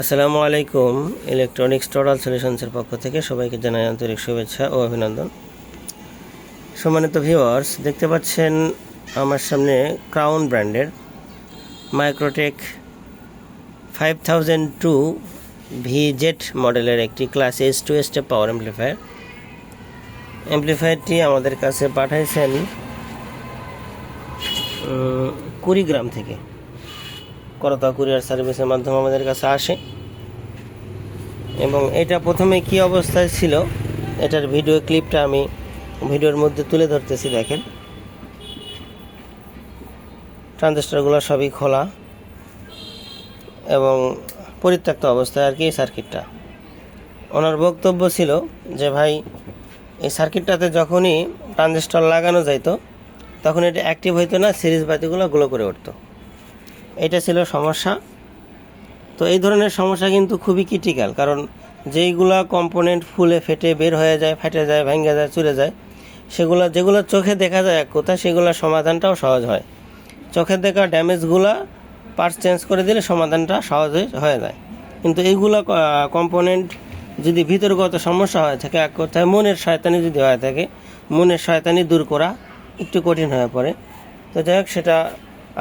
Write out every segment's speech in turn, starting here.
আসসালামু আলাইকুম। Electronics total সলিউশনসের পক্ষ থেকে সবাইকে জানাই আন্তরিক শুভেচ্ছা ও অভিনন্দন। সম্মানিত ভিউয়ার্স, দেখতে পাচ্ছেন আমার সামনে ক্রাউন ব্র্যান্ডের মাইক্রোটেক 5002 VZ মডেলের একটি ক্লাস S2 স্টেপ পাওয়ার অ্যাম্প্লিফায়ারটি আমাদের কাছে পাঠাইছেন কুড়িগ্রাম থেকে। করতা কুরিয়ার সার্ভিসের মাধ্যমে আমাদের কাছে আসে এবং এটা প্রথমে কি অবস্থায় ছিল এটার ভিডিও ক্লিপটা আমি ভিডিওর মধ্যে তুলে ধরতেছি। দেখেন, ট্রানজিস্টরগুলো সবই খোলা এবং পরিত্যক্ত অবস্থায় আর কি এই সার্কিটটা। ওনার বক্তব্য ছিল যে ভাই, এই সার্কিটটাতে যখনই ট্রানজিস্টর লাগানো যাইতো তখন এটা অ্যাক্টিভ হইতো না, সিরিজ বাতিগুলো গ্লো করে উঠতো। এটা ছিল সমস্যা। তো এই ধরনের সমস্যা কিন্তু খুবই ক্রিটিক্যাল, কারণ যেইগুলা কম্পোনেন্ট ফুলে ফেটে বের হয়ে যায়, ফেটে যায়, ভেঙে যায়, চুরে যায়, যেগুলো চোখে দেখা যায় এক কথা, সেগুলোর সমাধানটাও সহজ হয়। চোখে দেখা ড্যামেজগুলা পার্টস চেঞ্জ করে দিলে সমাধানটা সহজে হয়ে যায়। কিন্তু এইগুলা কম্পোনেন্ট যদি ভিতরগত সমস্যা হয়ে থাকে, এক কথায় মনের শয়তানি যদি হয়ে থাকে, মনের শয়তানি দূর করা একটু কঠিন হয়ে পড়ে। তো যাই হোক, সেটা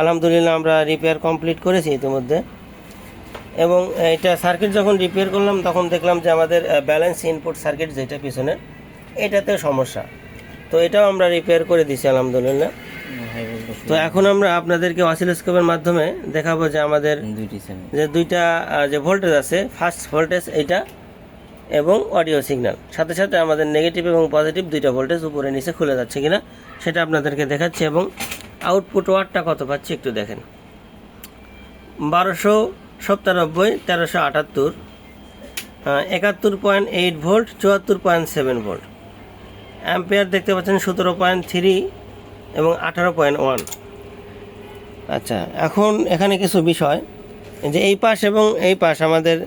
আলহামদুলিল্লাহ আমরা রিপেয়ার কমপ্লিট করেছি ইতিমধ্যে। এবং এটা সার্কিট যখন রিপেয়ার করলাম তখন দেখলাম যে আমাদের ব্যালেন্স ইনপুট সার্কিট যেটা পিছনে, এটাতে সমস্যা। তো এটাও আমরা রিপেয়ার করে দিয়েছি আলহামদুলিল্লাহ। তো এখন আমরা আপনাদেরকে অসিলোস্কোপের মাধ্যমে দেখাবো যে আমাদের দুইটা যে ভোল্টেজ আছে, ফার্স্ট ভোল্টেজ এইটা এবং অডিও সিগন্যাল, সাথে সাথে আমাদের নেগেটিভ এবং পজিটিভ দুইটা ভোল্টেজ উপরে নিচে খুলে যাচ্ছে কিনা সেটা আপনাদেরকে দেখাচ্ছি। এবং আউটপুট ওয়াটটা কত পাচ্ছি একটু দেখেন, 1297, 1378, 71.8 ভোল্ট, 74.7 ভোল্ট। অ্যাম্পিয়ার দেখতে পাচ্ছেন 17.3 এবং 18.1। আচ্ছা, এখন এখানে কিছু বিষয়, যে এই পাশ এবং এই পাশ আমাদের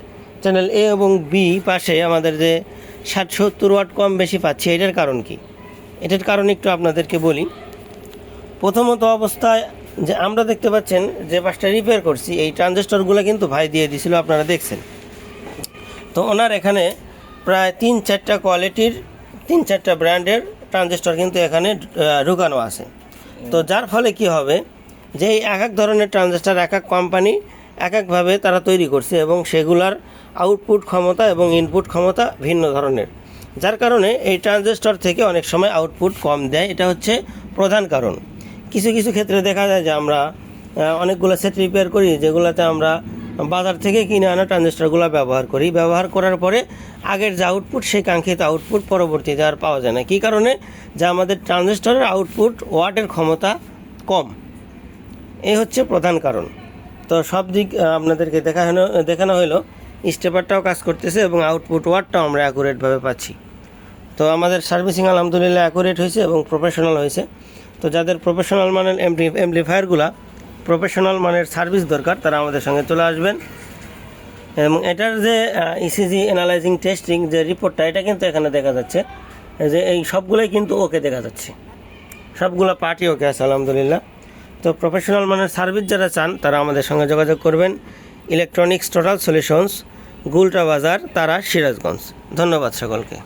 চ্যানেল এ এবং বি পাশে আমাদের যে 60-70 ওয়াট কম বেশি পাচ্ছি, এটার কারণ কি? এটার কারণ একটু আপনাদেরকে বলি। প্রথমত অবস্থায় যে আমরা দেখতে পাচ্ছেন যে পাশটা রিপেয়ার করছি, এই ট্রানজিস্টরগুলো কিন্তু ভাই দিয়ে দিয়েছিল, আপনারা দেখছেন। তো ওনার এখানে প্রায় 3-4টা কোয়ালিটির, 3-4টা ব্র্যান্ডের ট্রানজিস্টর কিন্তু এখানে ঢুকানো আছে। তো যার ফলে কি হবে, যে এই এক এক ধরনের ট্রানজিস্টর এক এক কোম্পানি এক একভাবে তারা তৈরি করছে এবং সেগুলার আউটপুট ক্ষমতা এবং ইনপুট ক্ষমতা ভিন্ন ধরনের, যার কারণে এই ট্রানজিস্টর থেকে অনেক সময় আউটপুট কম দেয়। এটা হচ্ছে প্রধান কারণ। কিছু কিছু ক্ষেত্রে দেখা যায় যে আমরা অনেকগুলো সেট রিপেয়ার করি, যেগুলোতে আমরা বাজার থেকে কিনে আনা ট্রানজিস্টরগুলো ব্যবহার করি। ব্যবহার করার পরে আগের যে আউটপুট, সেই কাঙ্ক্ষিত আউটপুট পরবর্তীতে আর পাওয়া যায় না। কী কারণে? যে আমাদের ট্রানজিস্টরের আউটপুট ওয়াটের ক্ষমতা কম। এই হচ্ছে প্রধান কারণ। তো সব দিক আপনাদেরকে দেখানো হলো, স্টেপারটাও কাজ করতেছে এবং আউটপুট ওয়াটটাও আমরা অ্যাকুরেটভাবে পাচ্ছি। তো আমাদের সার্ভিসিং আলহামদুলিল্লাহ অ্যাকুরেট হয়েছে এবং প্রফেশনাল হয়েছে। তো যাদের প্রফেশনাল মানের অ্যাম্প্লিফায়ারগুলা, প্রফেশনাল মানের সার্ভিস দরকার, তারা আমাদের সঙ্গে চলে আসবেন। এবং এটার যে ইসিজি অ্যানালাইজিং টেস্টিং যে রিপোর্টটা, এটা কিন্তু এখানে দেখা যাচ্ছে যে এই সবগুলোই কিন্তু ওকে দেখা যাচ্ছে, সবগুলো পার্টি ওকে আছে আলহামদুলিল্লাহ। তো প্রফেশনাল মানের সার্ভিস যারা চান তারা আমাদের সঙ্গে যোগাযোগ করবেন। ইলেকট্রনিক্স টোটাল সলিউশনস, গুলটা বাজার, তারা, সিরাজগঞ্জ। ধন্যবাদ সকলকে।